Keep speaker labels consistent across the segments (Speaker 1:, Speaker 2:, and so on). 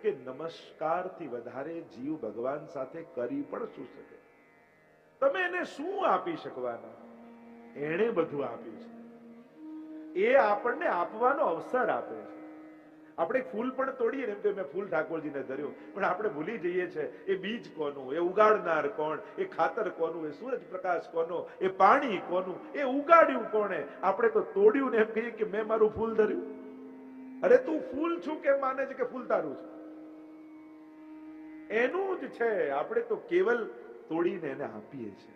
Speaker 1: કે નમસ્કારથી વધારે જીવ ભગવાન સાથે કરી પણ શું શકે? તમે એને શું આપી શકવાના? એણે બધું આપ્યું છે. એ આપણને આપવાનો અવસર આપે છે. આપણે ફૂલ પણ તોડીએ ને, એમ તો મેં ફૂલ ઠાકોરજીને ધર્યું, પણ આપણે ભૂલી જઈએ છે એ બીજ કોનું, એ ઉગાડનાર કોણ, એ ખાતર કોનું, એ સૂરજ પ્રકાશ કોનો, એ પાણી કોનું, એ ઉગાડ્યું કોણે? આપણે તો તોડ્યું ને એમ કહીએ કે મેં મારું ફૂલ ધર્યું. અરે તું ફૂલ છું કેમ માને છે કે ફૂલ તારું છે? એનું જ છે. આપણે તો કેવલ તોડીને એને આપીએ છીએ.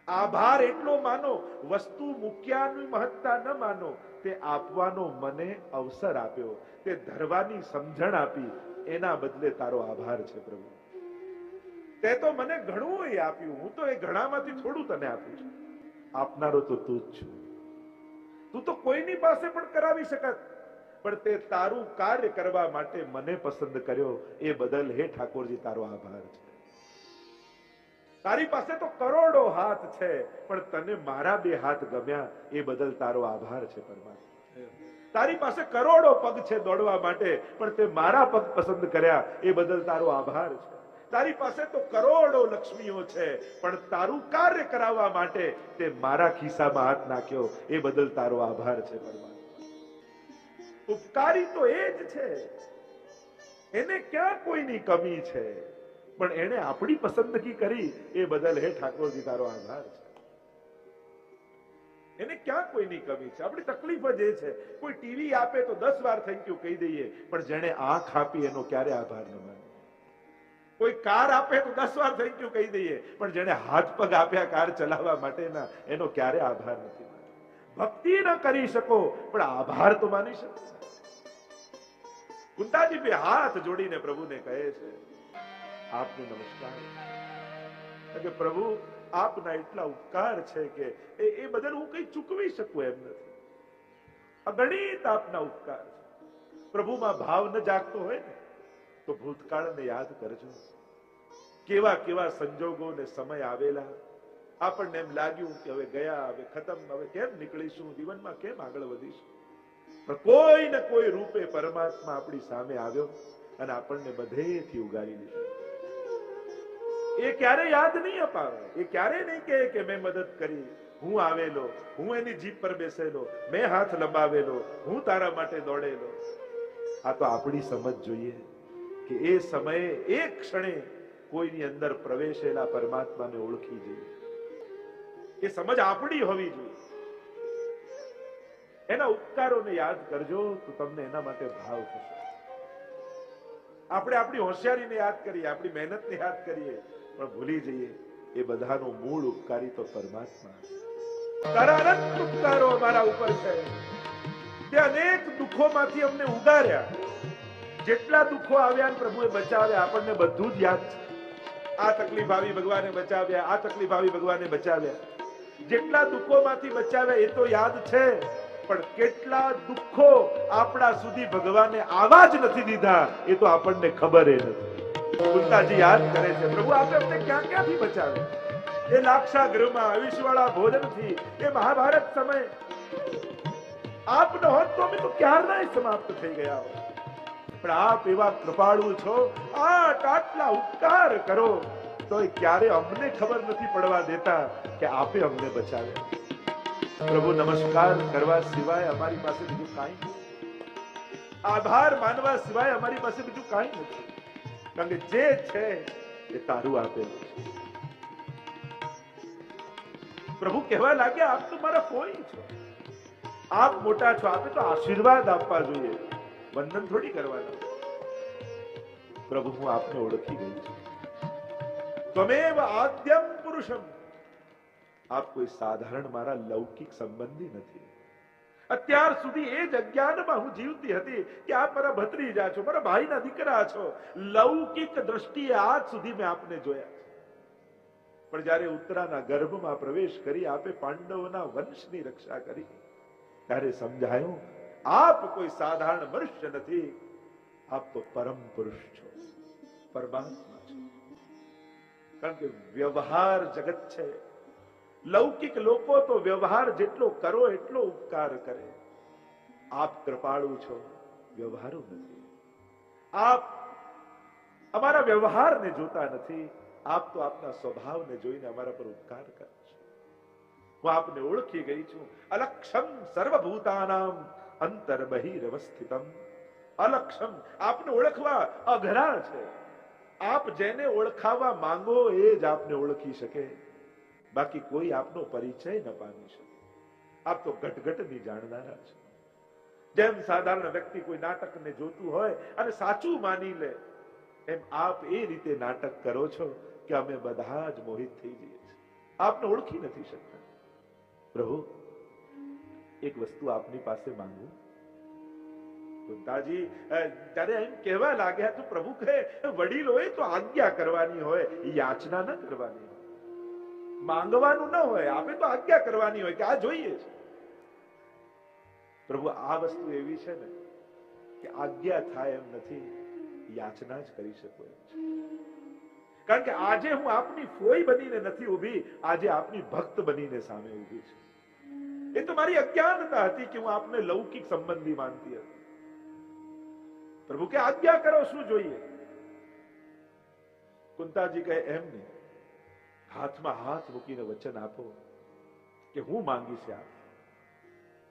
Speaker 1: આભાર એટલો માનો, વસ્તુ મૂક્યાની મહત્તા ન માનો, તે આપવાનો મને અવસર આપ્યો, તે ધરવાની સમજણ આપી, એના બદલે તારો આભાર છે પ્રભુ. તે તો મને ઘણું આપ્યું, હું તો એ ઘણામાંથી થોડું તને આપું છું. આપનારો તો તું જ છું. તું તો કોઈની પાસે પણ કરાવી શકત, પણ તે તારું કાર્ય કરવા માટે મને પસંદ કર્યો, એ બદલ હે ઠાકોરજી તારો આભાર છે. તારી પાસે તો કરોડો હાથ છે, પણ તને મારા બે હાથ ગમ્યા, એ બદલ તારો આભાર છે પરમાત્મા. તારી પાસે કરોડો પગ છે દોડવા માટે, પણ તે મારા પગ પસંદ કર્યા, એ બદલ તારો આભાર છે. તારી પાસે તો કરોડો લક્ષ્મીઓ છે, પણ તારું કાર્ય કરાવવા માટે તે મારા ખિસ્સામાં હાથ નાખ્યો, એ બદલ તારો આભાર છે પરમાત્મા. ઉપકારી તો એ જ છે. એને ક્યાં કોઈની કમી છે? પણ એને આપણી પસંદગી કરી, એ બદલ હે ઠાકોરજી તારો આભાર છે. એને ક્યાં કોઈની કમી છે? આપણી તકલીફ જ એ છે, કોઈ ટીવી આપે તો 10 વાર થેન્ક યુ કહી દઈએ, પણ જેને આંખ આપી એનો ક્યારે આભાર ન માને. કોઈ કાર આપે તો 10 વાર થેન્ક યુ કહી દઈએ, પણ જેને હાથ પગ આપ્યા કાર ચલાવવા માટેના, એનો ક્યારે આભાર નથી માન્યો. ભક્તિ ન કરી શકો, પણ આભાર તો માની શકો. કુંતાજી બે હાથ જોડીને પ્રભુને કહે છે, આપને નમસ્કાર. કે પ્રભુ આપના એટલા ઉપકાર છે કે એ બદલ હું કઈ ચૂકવી શકું એમ નથી. અગણિત આપના ઉપકાર છે. પ્રભુમાં ભાવ ન જાગતો હોય ને, તો ભૂતકાળને યાદ કરજો. કેવા કેવા સંજોગો ને સમય આવેલા, આપણને એમ લાગ્યું કે હવે ગયા, હવે ખતમ, હવે કેમ નીકળીશું, જીવનમાં કેમ આગળ વધીશું. પણ કોઈ ને કોઈ રૂપે પરમાત્મા આપણી સામે આવ્યો અને આપણને બધેથી ઉગારી લીધું. એ ક્યારે યાદ નહીં અપાવે, એ ક્યારે નહીં કહે કે મેં મદદ કરી, હું આવેલો, હું એની જીભ પર બેસેલો, મેં હાથ લંબાવેલો, હું તારા માટે દોડેલો. આ તો આપણી સમજ જોઈએ કે એ સમયે એક ક્ષણે કોઈની અંદર પ્રવેશેલા પરમાત્માને ઓળખી જઈએ. એ સમજ આપણી હોવી જોઈએ. એના ઉપકારોને યાદ કરજો તો તમને એના માટે ભાવ થશે. આપણે આપણી હોશિયારીને યાદ કરીએ, આપણી મહેનતને યાદ કરીએ, પણ ભૂલી જઈએ એ બધાનો મૂળ ઉપકારી તો પરમાત્મા. તારા અનંત ઉપકારો અમારા ઉપર છે. તે અનેક દુઃખોમાંથી અમને ઉગાર્યા. જેટલા દુઃખો આવ્યા પ્રભુએ બચાવ્યા, આપણને બધું જ યાદ છે. આ તકલીફ આવી ભગવાને બચાવ્યા, આ તકલીફ આવી ભગવાને બચાવ્યા. જેટલા દુઃખોમાંથી બચાવ્યા એ તો યાદ છે, પણ કેટલા દુઃખો આપણા સુધી ભગવાને આવા જ નથી દીધા, એ તો આપણને ખબર નથી. કુંતાજી યાદ કરે છે, પ્રભુ આપે અમને ક્યાં ક્યાંથી બચાવ્યા. એ લાક્ષાગૃહમાં અવિષવાળા ભોજનથી, એ મહાભારત સમય આપ ન હોત તો અમે તો ક્યારના સમાપ્ત થઈ ગયા હોત. પણ આપ એવા કૃપાળુ છો, આટલા ઉપકાર કરો તો ક્યારે અમને ખબર નથી પડવા દેતા કે આપે અમને બચાવ્યા. પ્રભુ નમસ્કાર કરવા સિવાય અમારી પાસે બીજું કાંઈ નથી. આભાર માનવા સિવાય અમારી પાસે બીજું કાંઈ નથી. કારણ કે જે છે એ તારું આપેલું છે. પ્રભુ કહેવા લાગ્યા, આપ તો મારા કોઈ છો, આપ મોટા છો, આપે તો આશીર્વાદ આપવા જોઈએ, વંદન થોડી કરવાના. પ્રભુ હું આપને ઓળખી ગઈ છું. ત્વમેવ આદ્યમ પુરુષમ. આપ કોઈ સાધારણ મારા લૌકિક સંબંધી નથી. અત્યાર સુધી એ જ અજ્ઞાનમાં હું જીવતી હતી કે આપ મારા ભત્રીજા છો, મારા ભાઈના દીકરા છો. લૌકિક દ્રષ્ટિએ આજ સુધી મેં આપને જોયા. પણ જ્યારે ઉત્તરાના ગર્ભમાં પ્રવેશ કરી આપે પાંડવોના વંશની રક્ષા કરી, ત્યારે સમજાયું આપ કોઈ સાધારણ મનુષ્ય નથી, આપ તો પરમ પુરુષ છો, પરમાત્મા છો. કારણ કે વ્યવહાર જગત છે. લૌકિક લોકો તો વ્યવહાર જેટલો કરો એટલો ઉપકાર કરે. આપ કૃપાળુ છો, વ્યવહારુ નથી. આપ અમારા વ્યવહારને જોતા નથી, આપ તો આપના સ્વભાવને જોઈને અમારા પર ઉપકાર કરો છો. હું આપને ઓળખી ગઈ છું. અલક્ષમ સર્વભૂતાનામ અંતર બહિરવસ્થિતમ. અલક્ષમ, આપને ઓળખવા અઘરા છે. આપ જેને ઓળખાવા માંગો એ જ આપને ઓળખી શકે, બાકી કોઈ આપનો પરિચય ન પામી શકે. આપ તો ઘટઘટની જાણનારા છો. જેમ સાધારણ વ્યક્તિ કોઈ નાટકને જોતું હોય અને સાચું માની લે, એમ આપ એ રીતે નાટક કરો છો કે અમે બધા જ મોહિત થઈ જઈએ છીએ. આપને ઓળખી નથી શકતા. પ્રભુ, એક વસ્તુ આપની પાસે માંગુ. કુંતાજી ત્યારે એમ કહેવા લાગ્યા તો પ્રભુ કહે, વડીલોએ તો આજ્ઞા કરવાની હોય, યાચના ન કરવાની હોય, માંગવાનું ન હોય, આપે તો આજ્ઞા કરવાની હોય કે આ જોઈએ છે. પ્રભુ, આ વસ્તુ એવી છે ને કે આજ્ઞા થાય એમ નથી, યાચના જ કરી શકો એમ છે. કારણ કે આજે હું આપની ફોઈ બનીને નથી ઊભી, આજે આપની ભક્ત બનીને સામે ઊભી છે. એ તો મારી અજ્ઞાનતા હતી કે હું આપને લૌકિક સંબંધી માનતી હતી. પ્રભુ કે આજ્ઞા કરો, શું જોઈએ? કુંતાજી કહે, એમ નહીં, હાથમાં હાથ મૂકીને વચન આપો કે હું માંગીશ આપ.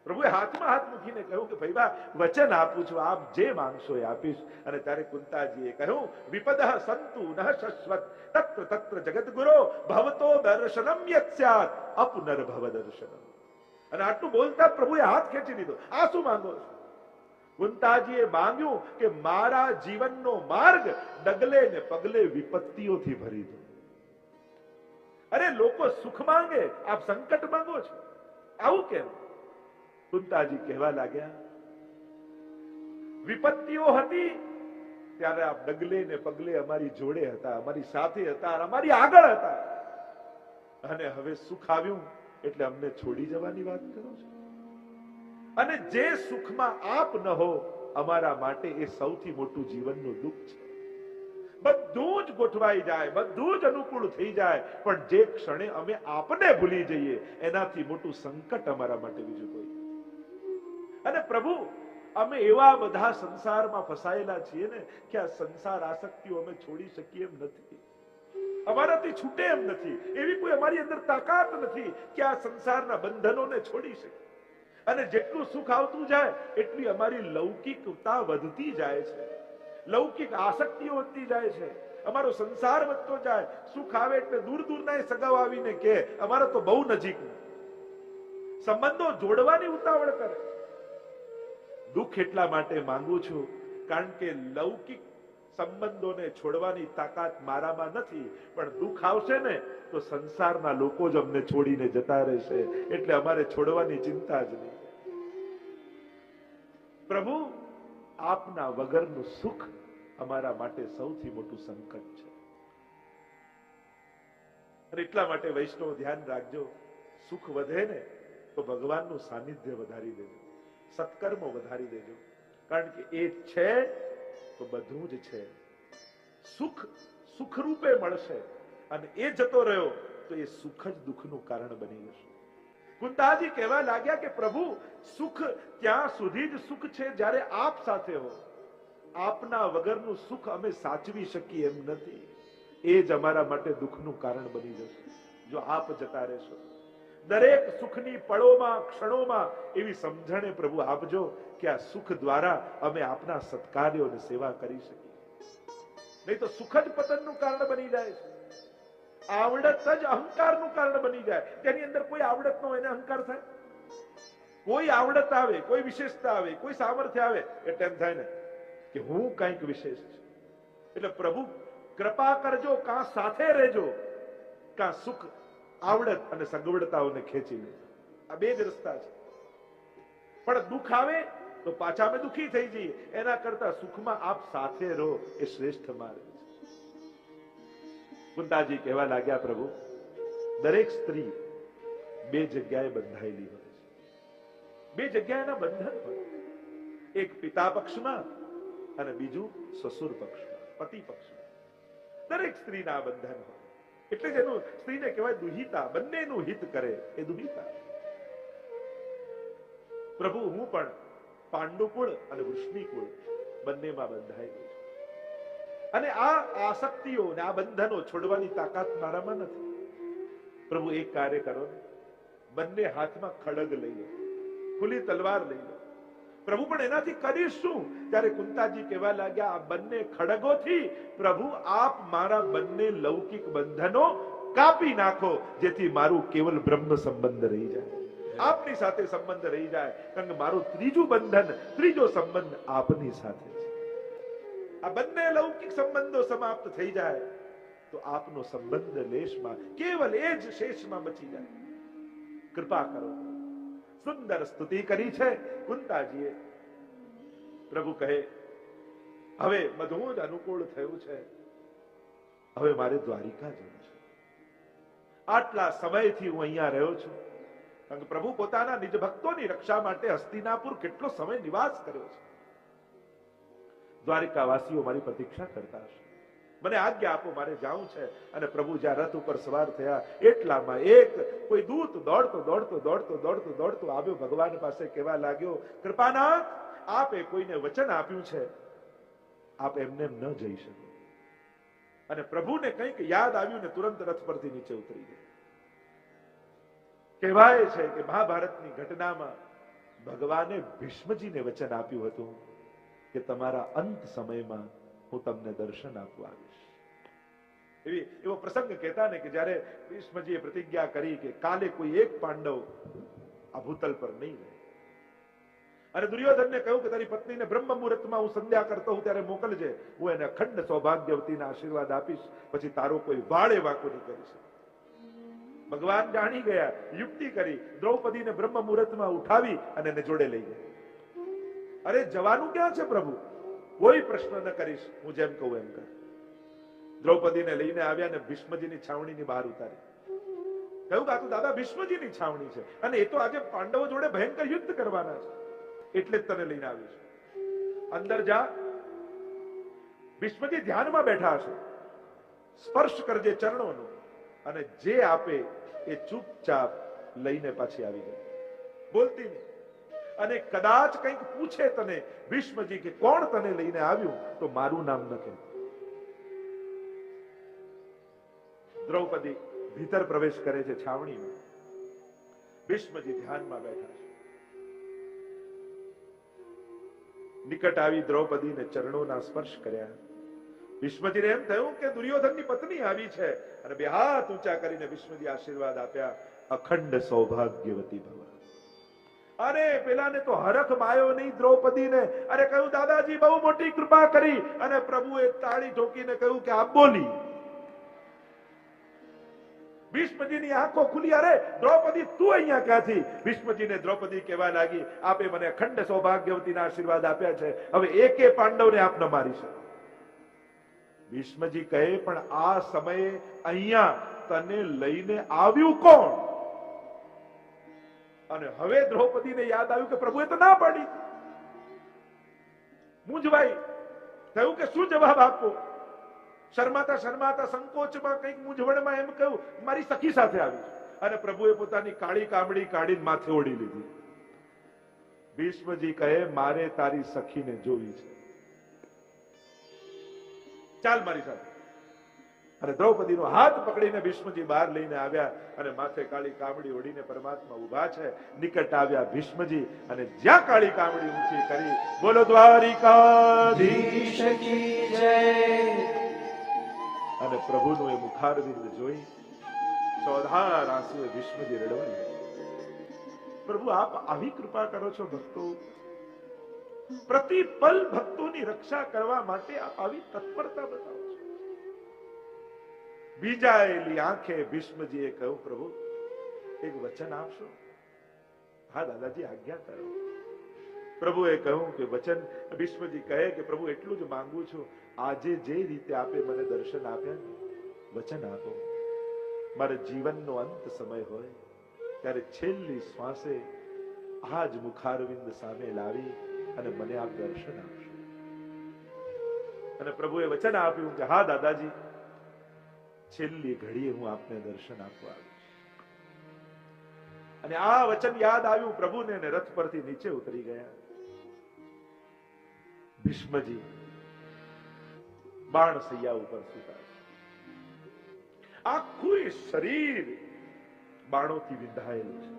Speaker 1: પ્રભુએ હાથમાં હાથ મૂકીને કહ્યું કે ભાઈ વચન આપું છું, આપ જે માંગશો એ આપીશ. અને ત્યારે કુંતાજીએ કહ્યું, વિપદઃ સંતુ નઃ શશ્વત તત્ર તત્ર જગદગુરો ભવતો દર્શનમ યત સ્યાત અપુનર્ભવ દર્શનમ. અને આટલું બોલતા પ્રભુએ હાથ ખેંચી લીધો. આ શું માંગો છો? કુંતાજીએ માંગ્યું કે મારા જીવનનો માર્ગ ડગલે ને પગલે વિપત્તિઓથી ભરી દો. અરે લોકો સુખ માંગે, આપ સંકટ માંગો છો, આવું કેમ? કુંતાજી કહેવા લાગ્યા, વિપત્તિઓ હતી ત્યારે આપ ડગલે ને પગલે અમારી જોડે હતા, અમારી સાથે હતા, અમારી આગળ હતા. અને હવે સુખ આવ્યું એટલે અમને છોડી જવાની વાત કરો છો? અને જે સુખમાં આપ ન હો, અમારા માટે એ સૌથી મોટું જીવનનું દુઃખ છે. બધું જ ગોઠવાઈ જાય, બધું જ અનુકૂળ થઈ જાય, પણ જે ક્ષણે અમે આપને ભૂલી જઈએ એનાથી મોટું સંકટ અમારા માટે બીજું કોઈ. અને પ્રભુ, અમે એવા બધા સંસારમાં ફસાયેલા છીએ ને કે આ સંસાર આસક્તિઓ અમે છોડી શકીએ એમ નથી, અમારાથી છૂટે એમ નથી. એવી કોઈ અમારી અંદર તાકાત નથી કે આ સંસારના બંધનોને છોડી શકીએ. અને જેટલું સુખ આવતું જાય એટલી અમારી લૌકિકતા વધતી જાય છે, લૌકિક આસક્તિઓ વધતી જાય છે, અમારો સંસાર વધતો જાય. સુખ આવે એટલે દૂર દૂરના એ સગાઓ આવીને કે અમારો તો બહુ નજીક, સંબંધો જોડવાની ઉતાવળ કરે. દુઃખ એટલા માટે માંગુ છું કારણ કે લૌકિક સંબંધોને છોડવાની તાકાત મારામાં નથી, પણ દુઃખ આવશે ને તો સંસારના લોકો જ અમને છોડીને જતા રહેશે, એટલે અમારે છોડવાની ચિંતા જ નહીં. પ્રભુ, આપના વગરનું સુખ અમારા માટે સૌથી મોટું સંકટ છે. અને એટલા માટે વૈષ્ણવ ધ્યાન રાખજો, સુખ વધે ને તો ભગવાનનું સાનિધ્ય વધારી દેજો, સત્કર્મો વધારી દેજો, કારણ કે એ છે તો બધું જ છે. સુખ સુખ રૂપે મળશે, અને એ જતો રહ્યો તો એ સુખ જ દુઃખનું કારણ બની જશે. કુંતાજી કહેવા લાગ્યા કે પ્રભુ, સુખ ત્યાં સુધી જ સુખ છે જ્યારે આપ સાથે હો. આપના વગરનું સુખ અમે સાચવી શકીએ એમ નથી, એ જ અમારા માટે દુઃખનું કારણ બની જશે જો આપ જતા રહેશો. દરેક સુખની પળોમાં, ક્ષણોમાં એવી સમજણે પ્રભુ આપજો કે આ સુખ દ્વારા અમે આપના સત્કાર્યોની સેવા કરી શકીએ. નહીં તો સુખ જ પતનનું કારણ બની જાય છે. આવડત જ અહંકારનું કારણ બની જાય. તેની અંદર કોઈ આવડત ન હોય એને અહંકાર થાય. કોઈ આવડત આવે, કોઈ વિશેષતા આવે, કોઈ સામર્થ્ય આવે એટલે એમ થાય ને કે હું કંઈક વિશેષ છું. એટલે પ્રભુ કૃપા કરજો, કાં સાથે રહેજો, કાં સુખ, આવડત અને સગવડતાઓને ખેંચી લેજો. આ બે જ રસ્તા છે. પણ દુઃખ આવે તો પાછા અમે દુઃખી થઈ જઈએ, એના કરતા સુખમાં આપ સાથે રહો એ શ્રેષ્ઠ માર્ગ છે. કુંતાજી કહેવા લાગ્યા, પ્રભુ, દરેક સ્ત્રી બે જગ્યાએ બંધાયેલી હોય છે. બે જગ્યાએના બંધન હોય, એક પિતા પક્ષમાં અને બીજું સસુર પક્ષમાં, પતિ પક્ષમાં. દરેક સ્ત્રીના બંધન હોય, એટલે જ એનું સ્ત્રીને કહેવાય દુહિતા. બંનેનું હિત કરે એ દુહિતા. પ્રભુ, હું પણ પાંડુકુળ અને વૃષ્ણિકુળ બંનેમાં બંધાયેલું છું. અને આ આસક્તિઓ ને આ બંધનો છોડવાની તાકાત મારામાં નથી. પ્રભુ એક કાર્ય કરો ને, બંને હાથમાં ખડગ લઈ લો, ખુલ્લી તલવાર લઈ લો. પ્રભુ પણ એનાથી કરીશું. ત્યારે કુંતાજી કહેવા લાગ્યા, આ બંને ખડગોથી પ્રભુ આપ મારા બંને લૌકિક બંધનો કાપી નાખો, જેથી મારું કેવલ બ્રહ્મ સંબંધ રહી જાય, આપની સાથે સંબંધ રહી જાય. કારણ કે મારું ત્રીજું બંધન, ત્રીજો સંબંધ આપની સાથે છે. આ બંને લૌકિક સંબંધો સમાપ્ત થઈ જાય તો આપનો સંબંધ લેશમાં, કેવલ એ જ શેષમાં બચી જાય. કૃપા કરો. સુંદર સ્તુતિ કરી છે કુંતાજીએ. પ્રભુ કહે, હવે બધું જ અનુકૂળ થયું છે, હવે મારે દ્વારિકા જવું છે. આટલા સમયથી હું અહીંયા રહ્યો છું. કારણ કે પ્રભુ પોતાના નિજ ભક્તોની રક્ષા માટે હસ્તિનાપુર કેટલો સમય નિવાસ કર્યો છે. દ્વારિકાવાસીઓ મારી પ્રતીક્ષા કરતા હશે. મને આજ્ઞા આપો, મારે જાવું છે. અને પ્રભુ જ્યાં રથ ઉપર સવાર થયા એટલામાં એક કોઈ દૂત દોડતો દોડતો દોડતો દોડતો દોડતો આવ્યો ભગવાન પાસે, કહેવા લાગ્યો, કૃપાનાથ, આપે કોઈને વચન આપ્યું છે, આપ એમને ન જઈ શકો. અને પ્રભુને કંઈક યાદ આવ્યું ને તુરંત રથ પરથી નીચે ઉતરી ગયા. કહેવાય છે કે મહાભારતની ઘટનામાં ભગવાને ભીષ્મજીને વચન આપ્યું હતું કે તમારા અંત સમયમાં હું તમને દર્શન આપવા આવીશ. એવો પ્રસંગ કહેતા ને કે જ્યારે ભીષ્મજીએ પ્રતિજ્ઞા કરી કે કાલે કોઈ એક પાંડવ આ ભૂતલ પર નહીં રહે. અને દુર્યોધનને કહ્યું કે તારી પત્નીને બ્રહ્મ મુહૂર્તમાં હું સંધ્યા કરતો હું ત્યારે મોકલજે, હું એને અખંડ સૌભાગ્યવતીના આશીર્વાદ આપીશ, પછી તારો કોઈ વાળે વાંકો નહીં કરી શકે. ભગવાન જાણી ગયા, યુક્તિ કરી, દ્રૌપદીને બ્રહ્મ મુહૂર્તમાં ઉઠાવી અને એને જોડે લઈ ગયા. અરે જવાનું ક્યાં છે પ્રભુ, કોઈ પ્રશ્ન ન કરીશ, હું જેમ કહું એમ કર. દ્રૌપદીને લઈને આવ્યા ને ભીષ્મજીની છાવણીની બહાર ઉતારી. કહ્યું કે આ તો દાદા ભીષ્મજીની છાવણી છે, અને એ તો આજે પાંડવો જોડે ભયંકર યુદ્ધ કરવાના છે, એટલે જ તને લઈને આવ્યું છે. અંદર જા. ભીષ્મજી ધ્યાનમાં બેઠા હશે, સ્પર્શ કરજે ચરણોનો, અને જે આપે એ ચૂપચાપ લઈને પાછી આવી ગઈ, બોલતી નહીં. અને કદાચ કંઈક પૂછે તને ભીષ્મજી કે કોણ તને લઈને આવ્યું, તો મારું નામ ન કહે. દ્રૌપદી ભીતર પ્રવેશ કરે છે છાવણીમાં. ભીષ્મજી ધ્યાનમાં બેઠા છે. નિકટ આવી દ્રૌપદીને ચરણોના સ્પર્શ કર્યા. ભીષ્મજીને એમ થયું કે દુર્યોધનની પત્ની આવી છે, અને બે હાથ ઊંચા કરીને ભીષ્મજી આશીર્વાદ આપ્યા, અખંડ સૌભાગ્યવતી ભવ. અરે પેલાને તો હરખ માયો નહીં દ્રૌપદીને. અરે કહ્યું, દાદાજી બહુ મોટી કૃપા કરી. અને પ્રભુએ તાળી ઠોકીને કહ્યું કે આપ બોલી. ભીષ્મજીની આંખો ખુલી. અરે દ્રૌપદી તું અહીંયા ક્યાંથી? ભીષ્મજીને દ્રૌપદી કહેવા લાગી, આપે મને અખંડ સૌભાગ્યવતીના આશીર્વાદ આપ્યા છે, હવે એકે પાંડવને આપ ન મારી શકો. ભીષ્મજી કહે, પણ આ સમયે અહીંયા તને લઈને આવ્યું કોણ? અને હવે દ્રૌપદીને યાદ આવ્યું કે પ્રભુએ તો ના પાડી. મૂંઝવાઈ, થયું કે શું જવાબ આપવો. શરમાતા શરમાતા સંકોચમાં કંઈક મૂંઝવણમાં એમ કહ્યું, મારી સખી સાથે આવી. અને પ્રભુએ પોતાની કાળી કામડી કાઢીને માથે ઓઢી લીધી. ભીષ્મજી કહે, મારે તારી સખીને જોવી છે, ચાલ મારી સાથે. અને દ્રૌપદીનો હાથ પકડીને ભીષ્મજી બહાર લઈને આવ્યા, અને માથે કાળી કામડી ઓઢીને પરમાત્મા ઉભા છે. નિકટ આવ્યા ભીષ્મજી, અને જ્યાં કાળી કામડી ઊંચી કરી, બોલો દ્વારિકાધીશ કી જય. અને પ્રભુનું એ મુખારવિંદ જોઈ ચોધાર આંસુએ ભીષ્મજી રડવા. પ્રભુ આપ આવી કૃપા કરો છો ભક્તો, પ્રતિપલ ભક્તોની રક્ષા કરવા માટે આપ આવી તત્પરતા બતાવો છો. ભીજાયેલી આંખે ભીષ્મજીએ કહ્યું, પ્રભુ એક વચન આપશો? હા દાદાજી, આજ્ઞા કરો. પ્રભુએ કહ્યું કે વચન. ભીષ્મજી કહે કે પ્રભુ એટલું જ માંગુ છું, આજે જે રીતે આપે મને દર્શન આપ્યા, વચન આપો, મારા જીવનનો અંત સમય હોય ત્યારે છેલ્લી શ્વાસે આ જ મુખારવિંદ સામે લાવી અને મને આપ દર્શન આપશો. અને પ્રભુએ વચન આપ્યું કે હા દાદાજી, છેલ્લી ઘડીએ હું આપને દર્શન આપવા આવીશ. અને આ વચન યાદ આવ્યું પ્રભુને, અને રથ પરથી નીચે ઉતરી ગયા. ભીષ્મજી બાણ સૈયા ઉપર સૂતા છે. આખું એ શરીર બાણોથી વિંધાયેલું છે.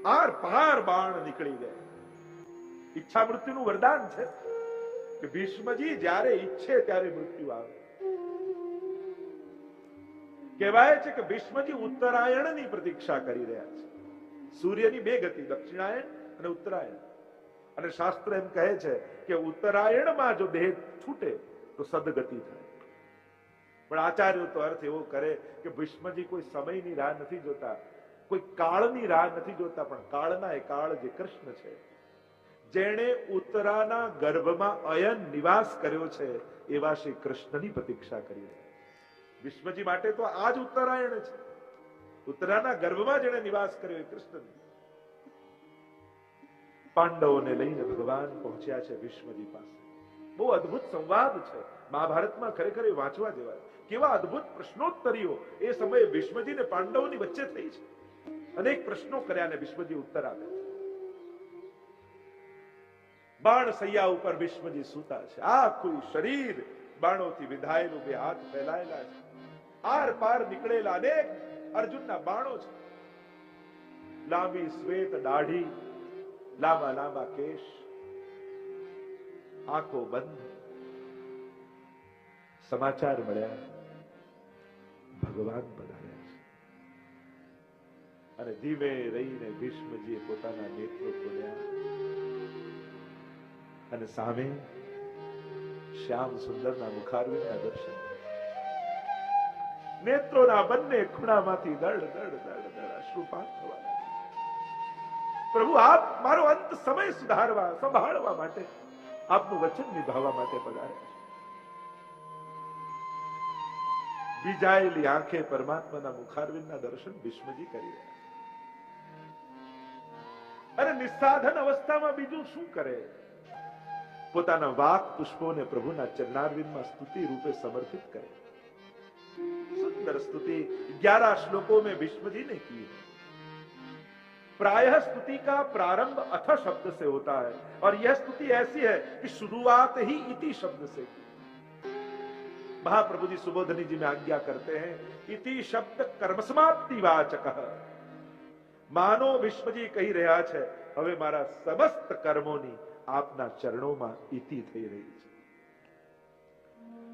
Speaker 1: આર પાર બાણ નીકળી ગયા. ઈચ્છા મૃત્યુનું વરદાન છે કે ભીષ્મજી જ્યારે ઈચ્છે ત્યારે મૃત્યુ આવે. કહેવાય છે કે ભીષ્મજી ઉત્તરાયણની પ્રતીક્ષા કરી રહ્યા છે. સૂર્યની બે ગતિ, દક્ષિણાયણ અને ઉત્તરાયણ. અને શાસ્ત્ર એમ કહે છે કે ઉત્તરાયણમાં જો દેહ છૂટે તો સદગતિ થાય. પણ આચાર્યો તો અર્થ એવો કરે કે ભીષ્મજી કોઈ સમયની રાહ નથી જોતા, કોઈ કાળની રાહ નથી જોતા, પણ કાળના એ કાળ જે કૃષ્ણ છે, જેણે ઉત્તરાના ગર્ભમાં અયન નિવાસ કર્યો છે, એવા શ્રી કૃષ્ણની પ્રતીક્ષા કરી રહ્યા. ભીષ્મજી માટે તો આ જ ઉત્તરાયણ છે. ઉત્તરાના ગર્ભમાં જેણે નિવાસ કર્યો એ કૃષ્ણ. પાંડવોને લઈને ભગવાન પહોંચ્યા છે ભીષ્મજી પાસે. બહુ અદ્ભુત સંવાદ છે. મહાભારતમાં ખરેખર એ વાંચવા જેવા. કેવા અદ્ભુત પ્રશ્નોત્તરીઓ એ સમયે ભીષ્મજી ને પાંડવોની વચ્ચે થઈ છે. અનેક પ્રશ્નો કર્યા ને ભીષ્મજી ઉત્તર આપે છે. બાણ સૈયા ઉપર ભીષ્મજી સૂતા છે. આખું શરીર બાણોથી વિંધાયેલું, બે હાથ ફેલાયેલા છે. આર પાર નીકળેલા અનેક અર્જુનના બાણો છે. લાંબી શ્વેત દાઢી, લાંબા લાંબા કેશ, આંખો બંધ. સમાચાર મળ્યા ભગવાન પધાર્યા છે. અને ધીમે રહીને ભીષ્મજીએ પોતાના નેત્રો ખોલ્યા અને સામે શ્યામ સુંદરના મુખારવિંદના દર્શન. નેત્રોના બંને ખૂણામાંથી દડ દડ દડ દડ અશ્રુપાત થવા લાગ્યા. પ્રભુ, આપ મારો અંત સમય સુધારવા, સંભાળવા માટે, આપનું વચન નિભાવવા માટે પધાર્યા છે. ભીજાયેલી આંખે પરમાત્માના મુખારવિંદના દર્શન ભીષ્મજી કરી રહ્યા. અને નિસ્સાધન અવસ્થામાં બીજું શું કરે? પોતાના વાક પુષ્પોને પ્રભુના ચરણારવિંદમાં સ્તુતિ રૂપે સમર્પિત કરે. सुंदर स्तुति 11 श्लोकों में भीष्मजी ने की है. प्रायः स्तुति का प्रारंभ अथ शब्द से होता है और यह स्तुति ऐसी है कि शुरुआत ही इति शब्द से की. महाप्रभु जी सुबोधनी जी में आज्ञा करते हैं, इति शब्द कर्म समाप्ति वाचक. मानो भीष्मजी કહી રહ્યા છે, હવે મારા સમસ્ત કર્મોની આપના ચરણોમાં ઇતિ થઈ રહી છે.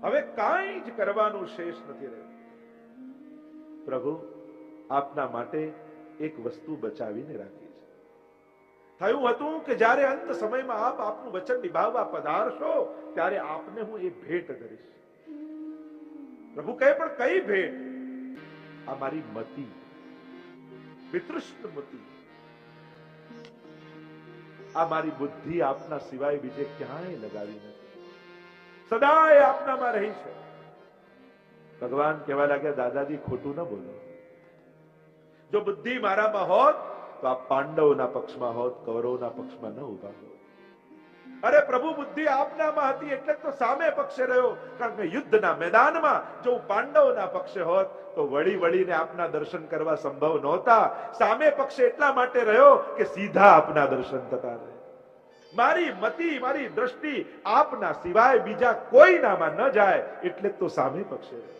Speaker 1: હવે કાંઈ જ કરવાનું શેષ નથી રહ્યું. પ્રભુ, આપના માટે એક વસ્તુ બચાવીને રાખી છે. થયું હતું કે જ્યારે અંત સમયમાં આપ આપનું વચન નિભાવવા પધારશો ત્યારે આપને હું એ ભેટ ધરીશ. પ્રભુ કહે, પણ કઈ ભેટ? આ મારી મતિ, વિતૃષ્ટ મતિ, આ મારી બુદ્ધિ આપના સિવાય બીજે ક્યાંય લગાવી નથી, સદાય આપનામાં રહી છે. ભગવાન કહેવા લાગ્યા, દાદાજી ખોટું ન બોલો. જો બુદ્ધિ મારામાં હોત તો આ પાંડવોના પક્ષમાં હોત, કૌરવોના પક્ષમાં ન ઉભા હોત. અરે પ્રભુ, બુદ્ધિ આપનામાં હતી એટલે તો સામે પક્ષે રહ્યો. કારણ કે યુદ્ધના મેદાનમાં જો પાંડવોના પક્ષે હોત તો વળી વળીને આપના દર્શન કરવા સંભવ નહોતા. સામે પક્ષે એટલા માટે રહ્યો કે સીધા આપના દર્શન થતા રહે. મારી મતિ, મારી દ્રષ્ટિ આપના સિવાય બીજા કોઈનામાં ન જાય એટલે તો સામે પક્ષે રહ્યો.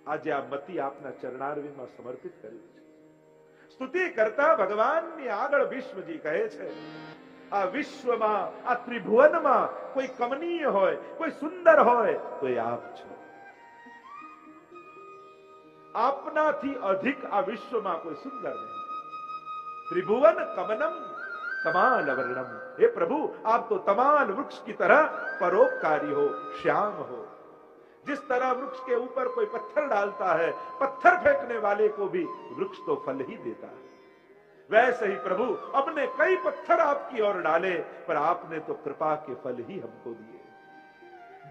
Speaker 1: આજે આ મતિ આપના ચરણારવિંદમાં સમર્પિત કરી છે. સ્તુતિ કરતા ભગવાનની આગળ ભીષ્મજી કહે છે, આ વિશ્વમાં, આ ત્રિભુવનમાં કોઈ કમનીય હોય, કોઈ સુંદર હોય તો એ આપ છો. આપનાથી અધિક આ વિશ્વમાં કોઈ સુંદર નહીં. त्रिभुवन कमनम कमाल वर्णम। हे प्रभु, आप तो तमाल वृक्ष की तरह परोपकारी हो, श्याम हो। जिस तरह वृक्ष के ऊपर कोई पत्थर डालता है, पत्थर फेंकने वाले को भी वृक्ष तो फल ही देता है, वैसे ही प्रभु हमने कई पत्थर आपकी ओर डाले, पर आपने तो कृपा के फल ही हमको दिए।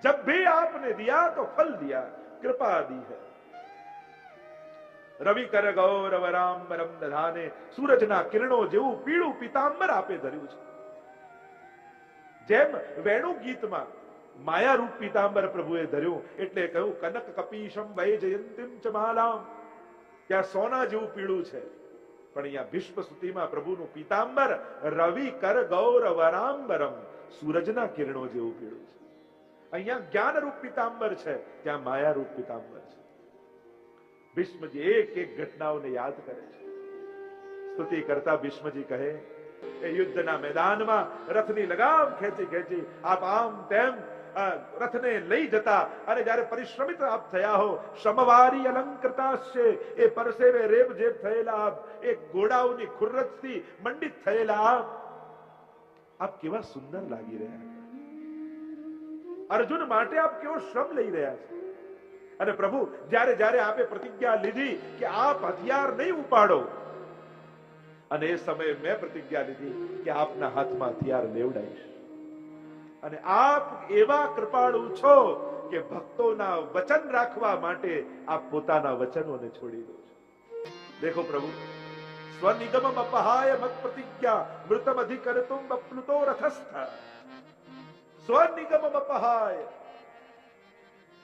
Speaker 1: जब भी आपने दिया तो फल दिया, कृपा दी है। रवि कर गौरव रामबरम दधाने, सूरजना किरणों जेवू पीळू पीतांबर आपे धर्યું છે। જેમ વેણુ ગીતમાં માયા રૂપ પીતાંબર પ્રભુએ ધર્યું, એટલે કહ્યું કનક કપીશમ વૈજયંતીમ ચ માલામ, ત્યાં સોના જેવું પીળું છે પણ અહીંયા ભીષ્મ સ્તુતિમાં પ્રભુનું પીતાંબર રવિ કર ગૌરવરાંબરમ, સૂરજના કિરણો જેવું પીળું છે. અહીંયા જ્ઞાનરૂપ પીતાંબર છે, ત્યાં માયારૂપ પીતાંબર છે. ભીષ્મજી એક એક ઘટનાઓને યાદ કરે છે. સ્તુતિ કરતા ભીષ્મજી કહે, એ યુદ્ધના મેદાનમાં રથની લગામ ખેંચી ખેંચી આપ આમ તેમ રથને લઈ જતા, અને જ્યારે પરિશ્રમિત આપ થયા હો, શ્રમવારી અલંકૃતાશ્ચે, એ પરસેવે રેબ જેબ થયેલા આપ, એ ઘોડાઓની ખુરરતથી મંડિત થયેલા આપ કેવા સુંદર લાગી રહ્યા છો. અર્જુન માટે આપ કેવો શ્રમ લઈ રહ્યા છો. અને પ્રભુ જ્યારે જ્યારે આપે પ્રતિજ્ઞા લીધી કે આપ હથિયાર નહીં ઉપાડો, અને એ સમયે મેં પ્રતિજ્ઞા લીધી કે આપના હાથમાં હથિયાર લેવડાવીશ. અને આપ એવા કૃપાળુ છો કે ભક્તોના વચન રાખવા માટે આપ પોતાના વચનોને છોડી દો છો. દેખો પ્રભુ, સ્વનિગમમ અપહાય મત પ્રતિજ્ઞા મૃતમ અધિકર્તુમ બપ્લુતો રથસ્થ. સ્વનિગમમ અપહાય,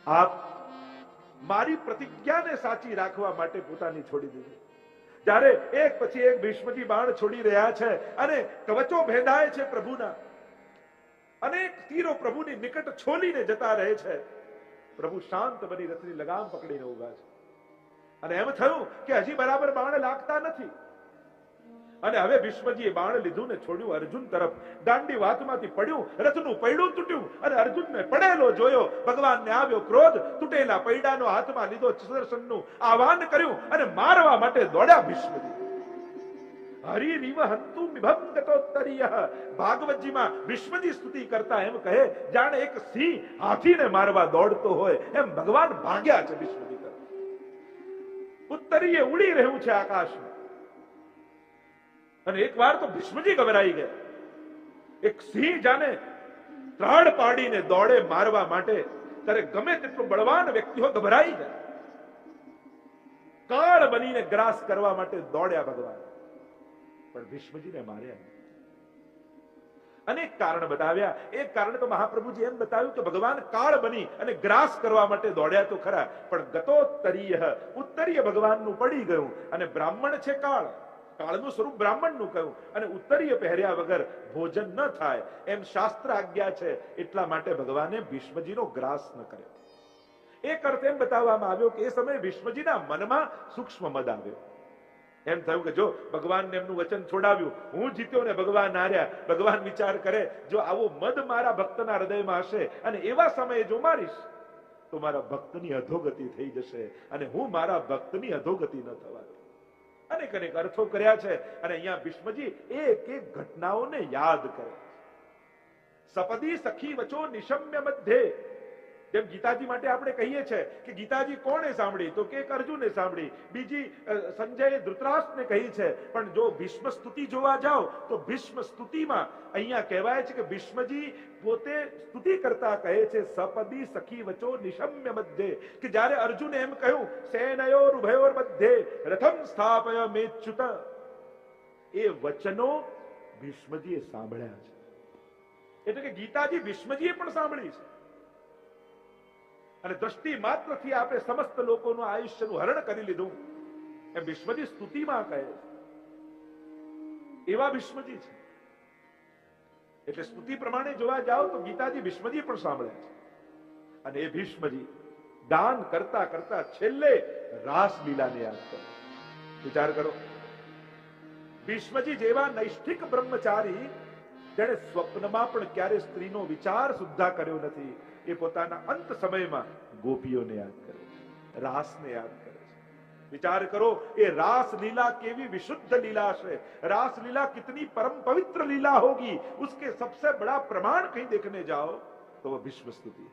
Speaker 1: આપ મારી પ્રતિજ્ઞાને સાચી રાખવા માટે પોતાની છોડી દીધી. જ્યારે એક પછી એક ભીષ્મજી બાણ છોડી રહ્યા છે અને કવચો ભેદાય છે પ્રભુના, અનેક તીરો પ્રભુની નિકટ છોલીને જતા રહે છે. પ્રભુ શાંત બની રથની લગામ પકડીને ઉભા છે. અને એમ થયું કે હજી બરાબર બાણ લાગતા નથી. અને હવે ભીષ્મજીએ બાણ લીધું ને છોડ્યું અર્જુન તરફ. દાંડી વાતમાંથી પડ્યું, રથનું પૈડું તૂટ્યું, અને અર્જુનને પડેલો જોયો. ભગવાનને આવ્યો ક્રોધ, તૂટેલા પૈડાનો હાથમાં લીધો, સુદર્શનનું આહવાન કર્યું અને મારવા માટે દોડ્યા ભીષ્મજી. હરિરીવ હંતુ મિભં ગતોત્તરીયઃ. ભાગવતજીમાં ભીષ્મજી સ્તુતિ કરતા એમ કહે, જાણે એક સિંહ હાથીને મારવા દોડતો હોય એમ ભગવાન ભાગ્યા છે ભીષ્મજી તરફ. ઉત્તરીય ઉડી રહ્યું છે આકાશમાં. અને એક વાર તો ભીષ્મજી ગભરાઈ ગયા. એક સિંહ જાણે ત્રાડ પાડીને દોડે મારવા માટે, ત્યારે ગમે તેટલો બળવાન વ્યક્તિઓ ગભરાઈ જાય. કાળ બનીને ગ્રાસ કરવા માટે દોડ્યા ભગવાન, પણ ભીષ્મજીને માર્યા. અનેક કારણ બતાવ્યા. એક કારણ તો મહાપ્રભુજી એમ બતાવ્યું કે ભગવાન કાળ બની અને ગ્રાસ કરવા માટે દોડ્યા તો ખરા, પણ ગતોત્તરીય, ઉત્તરીય ભગવાનનું પડી ગયું. અને બ્રાહ્મણ છે કાળ, કાળનું સ્વરૂપ બ્રાહ્મણનું કહ્યું, અને ઉત્તરીય પહેર્યા વગર ભોજન ન થાય એમ શાસ્ત્ર આજ્ઞા છે. એટલા માટે ભગવાને ભીષ્મજીનો ગ્રાસ ન કર્યો. એક અર્થ એમ બતાવવામાં આવ્યો કે એ સમયે ભીષ્મજીના મનમાં સૂક્ષ્મ મદ આવ્યો. એમ થયું કે જો ભગવાનને એમનું વચન છોડાવ્યું, હું જીત્યો ને ભગવાન હાર્યા. ભગવાન વિચાર કરે, જો આવો મદ મારા ભક્તના હૃદયમાં હશે અને એવા સમયે જો મારીશ તો મારા ભક્તની અધોગતિ થઈ જશે, અને હું મારા ભક્તની અધોગતિ ન થવા દઉં. અનેક અનેક અર્થો કર્યા છે. અને અહીંયા ભીષ્મજી એક એક ઘટનાઓને યાદ કરે. સપદી સખી વચો નિશમ્ય મધ્યે. જેમ ગીતાજી માટે આપણે કહીએ છીએ કે ગીતાજી કોણે સાંભળી, તો કે અર્જુને સાંભળી. બીજી સંજયે ધૃતરાષ્ટ્રને કહી છે. પણ જો ભીષ્મ સ્તુતિ જોવા જાઓ તો ભીષ્મ સ્તુતિમાં અહીંયા કહેવાય છે કે ભીષ્મજી પોતે સ્તુતિ કરતા કહે છે, સપદી સખી વચો નિશમ્ય મધ્યે, કે જ્યારે અર્જુને એમ કહ્યું સેનયોર ઉભયોર મધ્યે રથમ સ્થાપય મેચ્યુત, એ વચનો ભીષ્મજીએ સાંભળ્યા છે. એટલે કે ગીતાજી ભીષ્મજીએ પણ સાંભળી છે. અને દ્રષ્ટિ માત્રથી આપણે સમસ્ત લોકોનું આયુષ્યનું હરણ કરી લીધું એમ ભીષ્મજી સ્તુતિમાં કહે છે. એવા ભીષ્મજી છે. એટલે સ્તુતિ પ્રમાણે જોવા જાઓ તો ગીતાજી ભીષ્મજી પણ સાંભળે છે. અને એ ભીષ્મજી દાન કરતા કરતા છેલ્લે રાસલીલાને યાદ કરે. વિચાર કરો, ભીષ્મજી જેવા નૈષ્ઠિક બ્રહ્મચારી જેણે સ્વપ્નમાં પણ ક્યારે સ્ત્રીનો વિચાર સુદ્ધા કર્યો નથી, એ પોતાના અંત સમયમાં ગોપીઓને યાદ કરે છે, રાસને યાદ કરે છે. विचार करो ये रास लीला केवी विशुद्ध लीला है, रास लीला कितनी परम पवित्र लीला होगी, उसके सबसे बड़ा प्रमाण कहीं देखने जाओ तो वो विश्व स्तुति है।